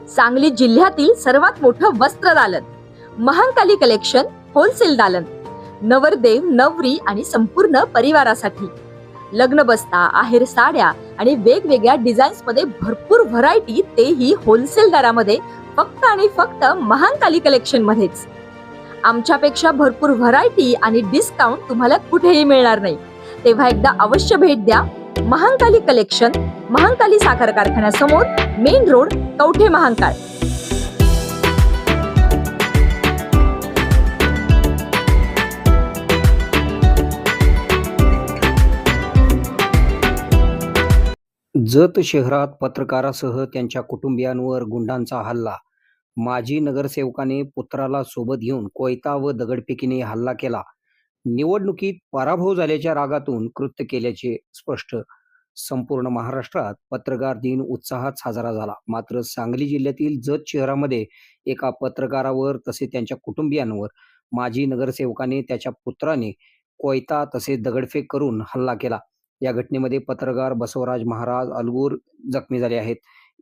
सांगली जिल्ह्यातील सर्वात मोठं वस्त्र दालन, महांकाली कलेक्शन होलसेल दालन, नवरदेव नवरी आणि संपूर्ण परिवारासाठी लग्न बस्ता, आहेर साड्या आणि वेगवेगळ्या डिझाईन्स मध्ये भरपूर व्हरायटी, तेही होलसेल दरामध्ये, फक्त आणि फक्त महांकाली कलेक्शन मध्येच. आमच्यापेक्षा भरपूर व्हरायटी आणि डिस्काउंट तुम्हाला कुठेही मिळणार नाही. तेव्हा एकदा अवश्य भेट द्या. महांकाली कलेक्शन, महांकाली साखर कारखान्यासमोर, मेन रोड, कवठे महांकाळ. जत शहरात पत्रकारासह त्यांच्या कुटुंबियांवर गुंडांचा हल्ला. माजी नगरसेवकाने पुत्राला सोबत घेऊन कोयता व दगडफेकीने हल्ला केला. निवडणुकीत पराभव झाल्याच्या रागातून कृत्य केल्याचे स्पष्ट. संपूर्ण महाराष्ट्रात पत्रकार दिन उत्साहात साजरा झाला. मात्र सांगली जिल्ह्यातील जत शहरामध्ये एका पत्रकारावर तसेच त्यांच्या कुटुंबियांवर माजी नगरसेवकाने त्याच्या पुत्राने कोयता तसेच दगडफेक करून हल्ला केला. या घटनेमध्ये पत्रकार बसवराज महाराज अलगूर जखमी झाले आहेत.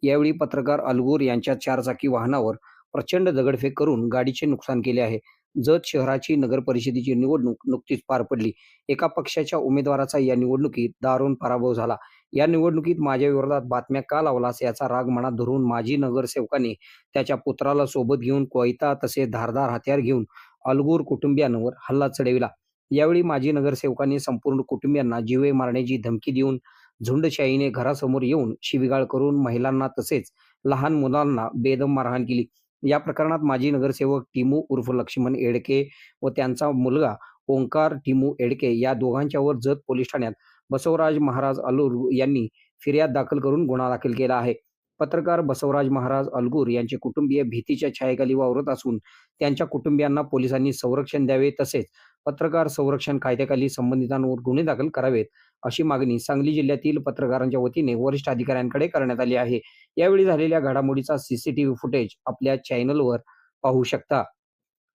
यावेळी पत्रकार अलगूर यांच्या चारचाकी वाहनावर प्रचंड दगडफेक करून गाडीचे नुकसान केले आहे. जत शहराची नगर परिषदेची निवडणूक नुकतीच पार पडली. एका पक्षाच्या उमेदवाराचा या निवडणुकीत दारुण पराभव झाला. या निवडणुकीत माझ्या विरोधात बातम्या का लावलास याचा राग मनात धरून माजी नगरसेवकाने त्याच्या पुत्राला सोबत घेऊन कोयता तसेच धारदार हत्यार घेऊन अलगूर कुटुंबियांवर हल्ला चढविला. यावेळी माजी नगरसेवकाने संपूर्ण कुटुंबियांना जीवे मारण्याची धमकी देऊन झुंडशाहीने घरासमोर येऊन शिवीगाळ करून महिलांना तसेच लहान मुलांना बेदम मारहाण केली. या प्रकरणात माजी नगरसेवक टिमू उर्फ लक्ष्मण एडके व त्यांचा मुलगा ओंकार टिमू एडके या दोघांच्यावर जत पोलीस ठाण्यात बसवराज महाराज अलगूर यांनी फिर्याद दाखल करून गुन्हा दाखल केला आहे. पत्रकार बसवराज महाराज अलगूर यांचे कुटुंबीय भीतीच्या छायेखाली वावरत असून त्यांच्या कुटुंबियांना पोलिसांनी संरक्षण द्यावे तसेच पत्रकार संरक्षण कायद्याखाली संबंधितांवर गुन्हे दाखल करावेत अशी मागणी सांगली जिल्ह्यातील पत्रकारांच्या वतीने वरिष्ठ अधिकाऱ्यांकडे करण्यात आली आहे. यावेळी झालेल्या घडामोडीचा सीसीटीव्ही फुटेज आपल्या चॅनलवर पाहू शकता.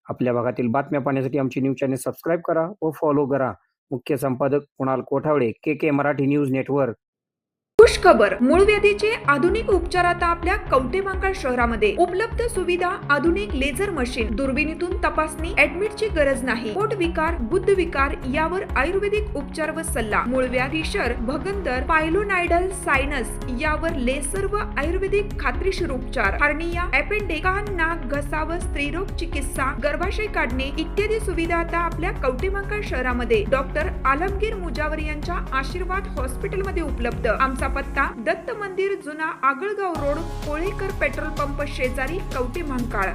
आपल्या भागातील बातम्या पाहण्यासाठी आमचे न्यूज चॅनल सबस्क्राईब करा व फॉलो करा. मुख्य संपादक कुणाल कोठावडे, के मराठी न्यूज नेटवर्क. खुश खबर, मूळव्याधीचे आधुनिक उपचार आता आपल्या कवठे महांकाळ शहरामध्ये उपलब्ध. सुविधा: आधुनिक लेझर मशीन, दुर्बिणीतून तपासणी, ऍडमिटची गरज नाही. पोट विकार, बुद्ध विकार यावर आयुर्वेदिक उपचार व सल्ला. मूळव्याध, फिशर, भगंदर, पायलोनायडल, सायनस यावर लेसर व आयुर्वेदिक खात्रीशीर उपचार. हार्निया, अपेंडिक्स, कान, नाक, घसा व स्त्रीरोग चिकित्सा, गर्भाशय काढणे इत्यादी सुविधा आता आपल्या कवठे महांकाळ शहरामध्ये डॉक्टर आलमगीर मुजावर यांच्या आशीर्वाद हॉस्पिटलमध्ये उपलब्ध. आमचा पत्ता: दत्त मंदिर, जुना Agalgaon road, Kolekar petrol pump शेजारी, कवठे महांकाळ.